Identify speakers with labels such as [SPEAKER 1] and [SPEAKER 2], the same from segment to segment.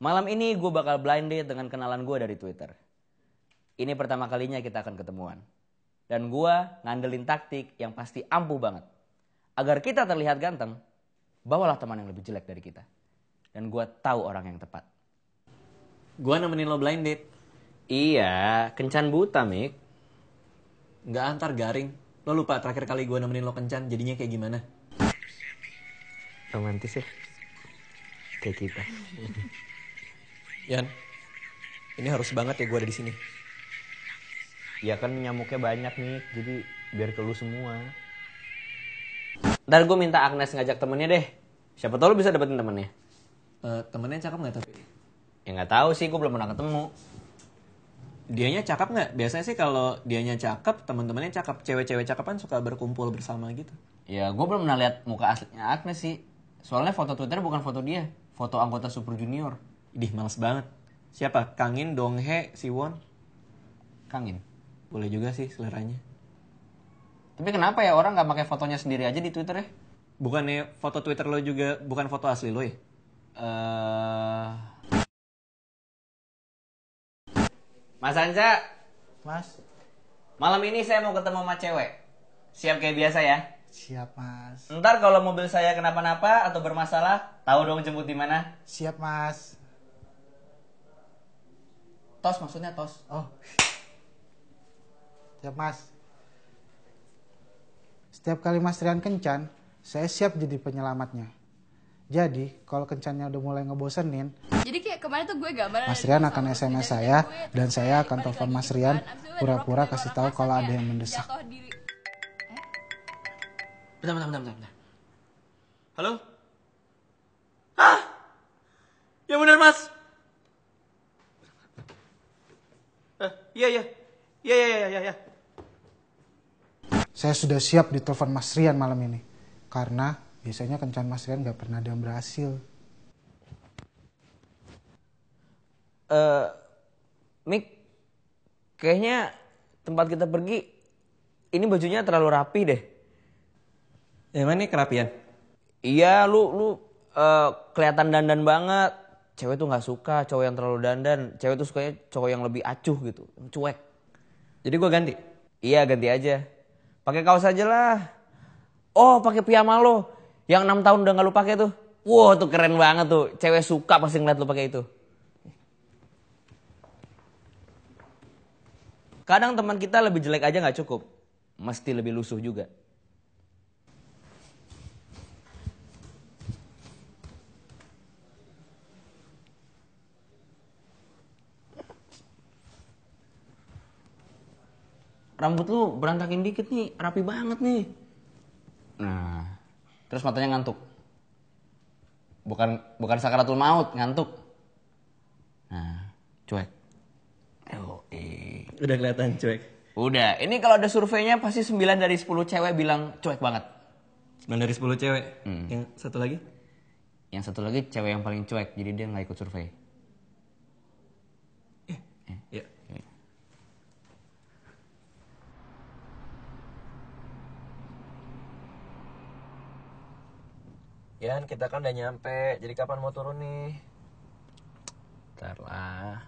[SPEAKER 1] Malam ini gue bakal blind date dengan kenalan gue dari Twitter. Ini pertama kalinya kita akan ketemuan. Dan gue ngandelin taktik yang pasti ampuh banget. Agar kita terlihat ganteng, bawalah teman yang lebih jelek dari kita. Dan gue tahu orang yang tepat.
[SPEAKER 2] Gue nemenin lo blind date.
[SPEAKER 1] Iya, kencan buta, Mik.
[SPEAKER 2] Nggak antar garing. Lo lupa terakhir kali gue nemenin lo kencan, jadinya kayak gimana?
[SPEAKER 1] Romantis ya? Kayak kita.
[SPEAKER 2] Yan, ini harus banget ya gue ada di sini.
[SPEAKER 1] Ya kan nyamuknya banyak nih, jadi biar ke lu semua. Ntar gue minta Agnes ngajak temennya deh. Siapa tau lu bisa dapetin temennya.
[SPEAKER 2] Temennya cakep nggak tapi?
[SPEAKER 1] Ya nggak tahu sih, gue belum pernah ketemu.
[SPEAKER 2] Dianya cakep nggak? Biasanya sih kalau dianya cakep, teman-temannya cakep. Cewek-cewek cakepan suka berkumpul bersama gitu.
[SPEAKER 1] Ya gue belum pernah lihat muka aslinya Agnes sih. Soalnya foto Twitter bukan foto dia, foto anggota Super Junior.
[SPEAKER 2] Idih, males banget. Siapa? Kangin, Donghae, Siwon?
[SPEAKER 1] Kangin.
[SPEAKER 2] Boleh juga sih seleranya.
[SPEAKER 1] Tapi kenapa ya orang nggak pakai fotonya sendiri aja di Twitter ya?
[SPEAKER 2] Bukannya foto Twitter lo juga bukan foto asli lo ya?
[SPEAKER 1] Mas Anca.
[SPEAKER 3] Mas,
[SPEAKER 1] Malam ini saya mau ketemu sama cewek. Siap kayak biasa ya?
[SPEAKER 3] siap mas.
[SPEAKER 1] Ntar kalau mobil saya kenapa-napa atau bermasalah, tahu dong jemput di mana?
[SPEAKER 3] Siap mas.
[SPEAKER 1] Tos maksudnya tos.
[SPEAKER 3] Oh, siap mas. Setiap kali Mas Rian kencan, saya siap jadi penyelamatnya. Jadi, kalau kencannya udah mulai ngebosenin,
[SPEAKER 4] Jadi kayak kemarin tuh gue gambar
[SPEAKER 3] Mas Rian akan SMS saya dan saya akan telepon Mas Rian pura-pura kasih tahu kalau ada yang mendesak.
[SPEAKER 2] Bentar. Halo? Hah? Ya benar mas. Iya.
[SPEAKER 3] Saya sudah siap ditelepon Mas Rian malam ini. Karena biasanya kencan Mas Rian gak pernah ada yang berhasil.
[SPEAKER 1] Mik, kayaknya tempat kita pergi, ini bajunya terlalu rapi deh.
[SPEAKER 2] Emang nih kerapian?
[SPEAKER 1] Iya, lu kelihatan dandan banget. Cewek tuh nggak suka cowok yang terlalu dandan. Cewek tuh sukanya cowok yang lebih acuh gitu, yang cuek.
[SPEAKER 2] Jadi gue ganti?
[SPEAKER 1] Iya, ganti aja. Pakai kaos aja lah. Oh, pakai piyama lo. Yang 6 tahun udah nggak lu pakai tuh. Wow, tuh keren banget tuh. Cewek suka pasti ngeliat lu pakai itu. Kadang teman kita lebih jelek aja nggak cukup. Mesti lebih lusuh juga. Rambut lu berantakin dikit nih, rapi banget nih. Nah, terus matanya ngantuk. Bukan sakaratul maut, ngantuk. Nah, cuek.
[SPEAKER 2] Udah kelihatan cuek.
[SPEAKER 1] Udah, ini kalau ada surveinya pasti 9 dari 10 cewek bilang cuek banget.
[SPEAKER 2] 9 dari 10 cewek. Yang satu lagi?
[SPEAKER 1] Yang satu lagi cewek yang paling cuek, jadi dia nggak ikut survei.
[SPEAKER 2] Iya. Yan, kita kan udah nyampe. Jadi kapan mau turun nih?
[SPEAKER 1] Ntar lah.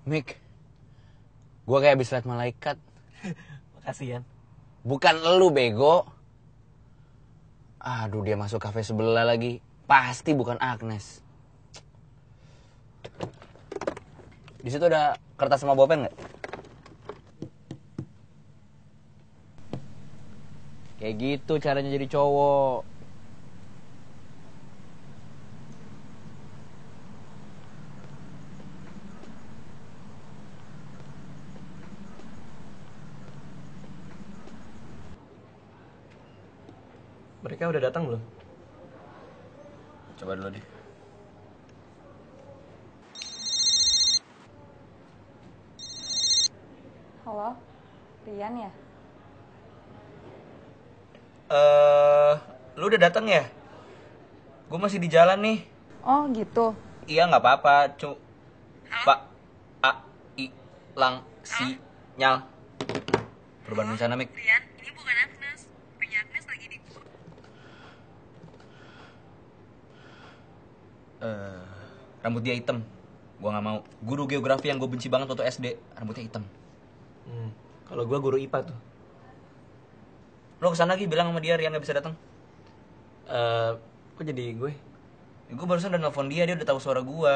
[SPEAKER 1] Mik, gue kayak habis liat malaikat.
[SPEAKER 2] Makasih, Yan.
[SPEAKER 1] Bukan elu bego. Aduh, dia masuk kafe sebelah lagi. Pasti bukan Agnes. Di situ ada kertas sama bolpen nggak? Kayak gitu caranya jadi cowok.
[SPEAKER 2] Mereka udah datang belum?
[SPEAKER 1] Coba dulu deh.
[SPEAKER 4] Halo, Rian ya?
[SPEAKER 1] Lu udah datang ya? Gue masih di jalan nih.
[SPEAKER 4] Oh gitu.
[SPEAKER 1] Iya nggak apa-apa, Pak. Hilang sinyal. Perubahan rencana, Mik.
[SPEAKER 5] Rian, ini bukan Agnes. Punya Agnes lagi di grup.
[SPEAKER 1] Rambut dia hitam. Gua nggak mau. Guru geografi yang gue benci banget waktu SD, rambutnya hitam.
[SPEAKER 2] Kalau gue guru IPA tuh.
[SPEAKER 1] Lo kesana lagi bilang sama dia Rian nggak bisa datang.
[SPEAKER 2] Kok jadi gue?
[SPEAKER 1] Gue barusan udah nelfon dia udah tahu suara gue.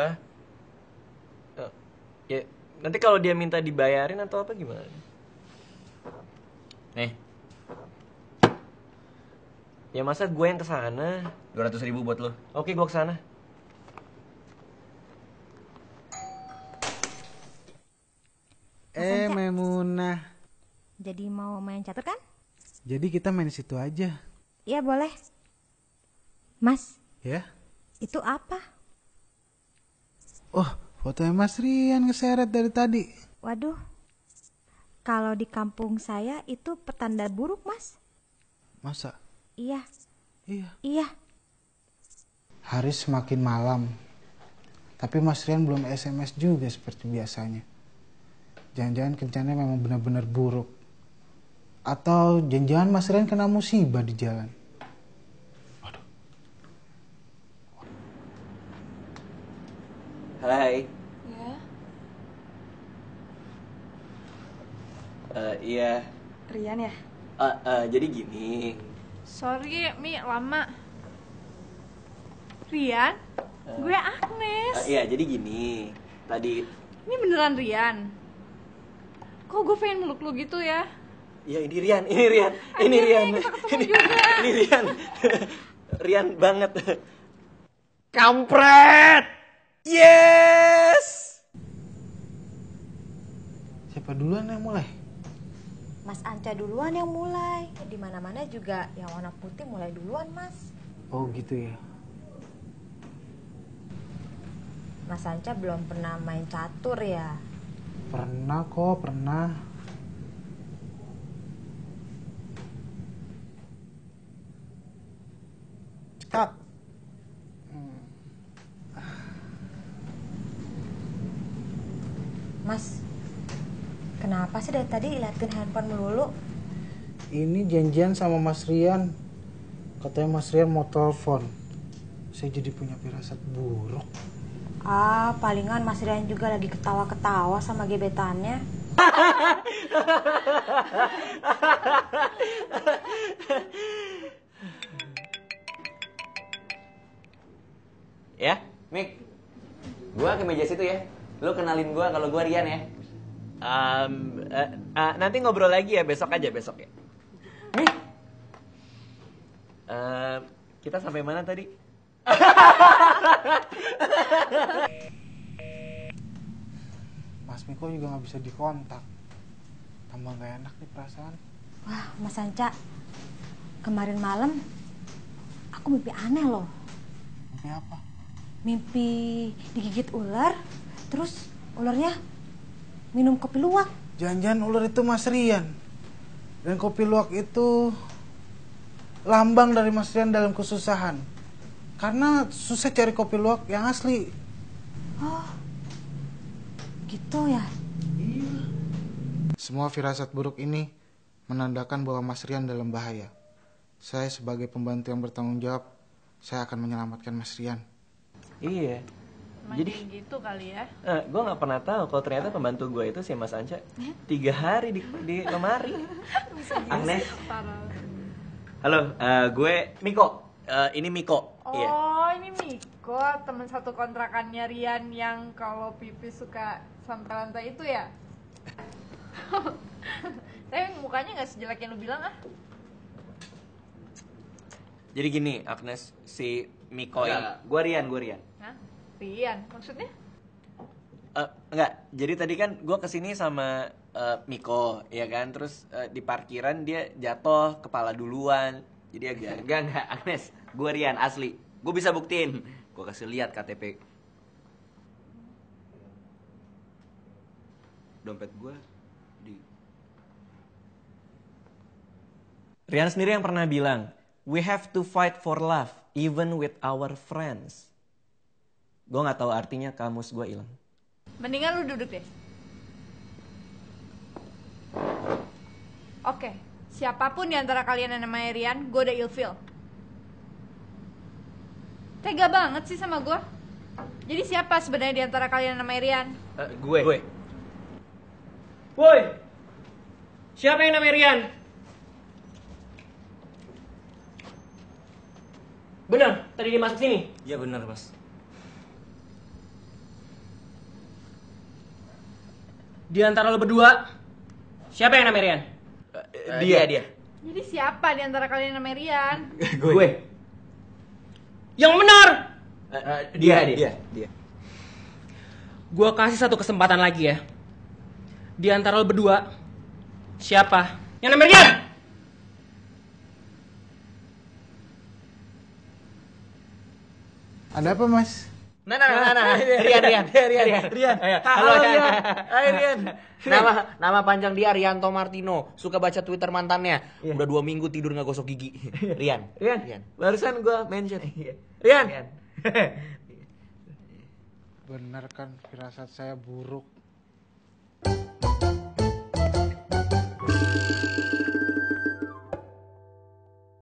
[SPEAKER 2] Ya, nanti kalau dia minta dibayarin atau apa gimana?
[SPEAKER 1] Nih,
[SPEAKER 2] Ya masa gue yang kesana?
[SPEAKER 1] 200.000 buat lo.
[SPEAKER 2] Oke, gue kesana.
[SPEAKER 3] Memunah.
[SPEAKER 6] Jadi mau main catur kan?
[SPEAKER 3] Jadi kita main di situ aja.
[SPEAKER 6] Iya boleh. Mas,
[SPEAKER 3] Ya?
[SPEAKER 6] itu apa?
[SPEAKER 3] Oh, fotonya Mas Rian keseret dari tadi.
[SPEAKER 6] Waduh, kalau di kampung saya itu petanda buruk, Mas.
[SPEAKER 3] Masa?
[SPEAKER 6] Iya,
[SPEAKER 3] Iya.
[SPEAKER 6] iya.
[SPEAKER 3] Hari semakin malam. Tapi Mas Rian belum SMS juga seperti biasanya. Jangan-jangan kencannya memang benar-benar buruk. Atau jangan-jangan Mas Rian kena musibah di jalan.
[SPEAKER 2] Hai.
[SPEAKER 4] Ya.
[SPEAKER 2] Iya.
[SPEAKER 4] Rian ya?
[SPEAKER 2] Jadi gini.
[SPEAKER 5] Sorry, Mi, lama. Rian? Gue Agnes.
[SPEAKER 2] Iya, jadi gini. Tadi.
[SPEAKER 5] Ini beneran Rian? Kok gue pengen meluk lu gitu ya?
[SPEAKER 2] Ya ini Rian. Ini Rian. Ini Rian. Rian banget. Kampret. Yes.
[SPEAKER 3] Siapa duluan yang mulai?
[SPEAKER 6] Mas Anca duluan yang mulai. Di mana-mana juga yang warna putih mulai duluan, Mas.
[SPEAKER 3] Oh gitu ya.
[SPEAKER 6] Mas Anca belum pernah main catur ya?
[SPEAKER 3] Pernah kok, pernah. Cekat.
[SPEAKER 6] Mas, kenapa sih dari tadi liatin handphone melulu?
[SPEAKER 3] Ini janjian sama Mas Rian. Katanya Mas Rian mau telepon. Saya jadi punya firasat buruk.
[SPEAKER 6] Ah, palingan Mas Rian juga lagi ketawa-ketawa sama gebetannya.
[SPEAKER 1] Ya, Mik. Gua ke meja situ ya. Lo kenalin gua kalau gua Rian ya.
[SPEAKER 2] Nanti ngobrol lagi ya, besok aja besok ya.
[SPEAKER 1] Mik.
[SPEAKER 2] Kita sampai mana tadi?
[SPEAKER 3] Mas Miko juga nggak bisa dikontak. Tambah gak enak nih perasaan.
[SPEAKER 6] Wah, Mas Anca, kemarin malam aku mimpi aneh loh.
[SPEAKER 3] Mimpi apa?
[SPEAKER 6] Mimpi digigit ular, terus ularnya minum kopi luwak.
[SPEAKER 3] Jangan-jangan ular itu Mas Rian. Dan kopi luwak itu lambang dari Mas Rian dalam kesusahan. Karena susah cari kopi luwak yang asli.
[SPEAKER 6] Oh, gitu ya?
[SPEAKER 3] Semua firasat buruk ini menandakan bahwa Mas Rian dalam bahaya. Saya sebagai pembantu yang bertanggung jawab, saya akan menyelamatkan Mas Rian.
[SPEAKER 2] Iya. Jadi
[SPEAKER 5] gitu kali ya.
[SPEAKER 2] gue nggak pernah tahu kalau ternyata pembantu gue itu si Mas Anca 3 hari di lemari.
[SPEAKER 1] Agnes.
[SPEAKER 5] Parah.
[SPEAKER 1] Halo, gue Miko. Ini Miko. Iya.
[SPEAKER 5] Oh, ini Miko, teman satu kontrakannya Rian yang kalau pipis suka sampai lantai itu ya? Tapi mukanya nggak sejelek yang lu bilang ah.
[SPEAKER 2] Jadi gini, Agnes, si Miko ini.
[SPEAKER 1] Enggak, gue Rian.
[SPEAKER 5] Hah? Rian, maksudnya?
[SPEAKER 2] Enggak, jadi tadi kan gue kesini sama Miko, ya kan? Terus di parkiran dia jatuh, kepala duluan. Jadi agak...
[SPEAKER 1] Enggak, Agnes. Gue Rian, asli. Gue bisa buktiin. Gue kasih lihat KTP. Dompet gue di...
[SPEAKER 2] Rian sendiri yang pernah bilang, we have to fight for love, even with our friends. Gue nggak tahu artinya kamus gue hilang.
[SPEAKER 5] Mendingan lu duduk deh. Oke, siapapun di antara kalian yang namanya Rian, gue udah ilfeel. Tega banget sih sama gue. Jadi siapa sebenarnya di antara kalian yang namanya Rian?
[SPEAKER 2] Gue.
[SPEAKER 7] Woi, siapa yang namanya Rian? Bener, tadi dia masuk sini.
[SPEAKER 2] Iya benar mas.
[SPEAKER 7] Di antara lo berdua, siapa yang namanya Rian?
[SPEAKER 2] Dia.
[SPEAKER 5] Jadi siapa di antara kalian yang namanya Rian?
[SPEAKER 2] Gue.
[SPEAKER 7] Yang benar.
[SPEAKER 2] Dia.
[SPEAKER 7] Gue kasih satu kesempatan lagi ya. Di antara lo berdua, siapa yang namanya Rian?
[SPEAKER 3] Ada apa mas?
[SPEAKER 2] Nah. Rian. Halo Rian. Hai Rian.
[SPEAKER 1] Nama panjang dia Rianto Martino. Suka baca Twitter mantannya. Udah 2 minggu tidur nggak gosok gigi. Rian.
[SPEAKER 2] Barusan gue mention. Rian.
[SPEAKER 3] Benar kan firasat saya buruk.